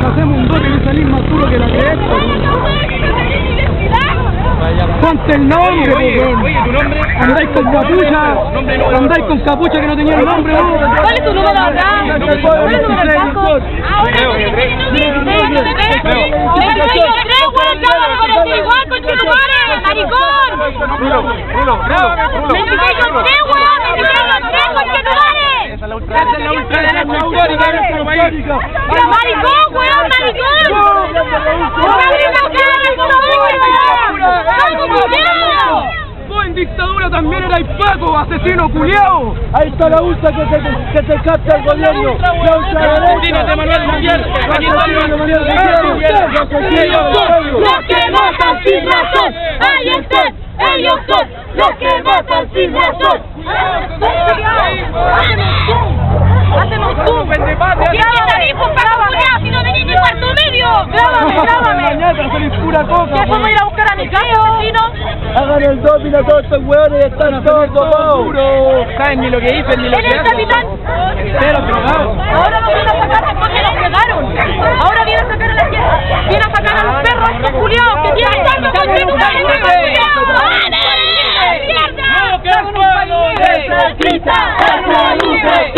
Hacemos un doble y salís más duro que la que Ponte el nombre, oye, ¿tu nombre? Andáis con capucha, andáis con capucha que no tenía el nombre, ¿no? ¿Cuál es tu número acá? ¿Cuál es tu número del banco? Ahora sí, igual, con tu lugares, maricón. Esa es la ultraderecha histórica de nuestro país. Maricón, weón, maricón. Vos en dictadura también erais Paco, asesino culiao. Ahí está la ultra que te capta el gobierno. La ultraderecha. de Manuel Mundial. Los que matan sin razón. Ahí están, ellos son los que matan sin razón. Hacemos tú. Si no tenés ni cuarto medio. Grábame. Mañana soy pura coca. ¿Ya podemos ir a buscar a mi casa, vecino? Hagan el doping a todos estos hueones, están todos tomados. ¿Saben ni lo que dicen ni lo que ¿Eres hacen? capitán? Entero drogado. Ahora nos viene a sacar después que nos pegaron. Ahora viene a sacar a la gente. Viene a sacar a los perros estos culiados que tienen tanto conchetumare, perros culiados. ¡Mierda! ¡No, que el pueblo necesita! ¡Esa lucha!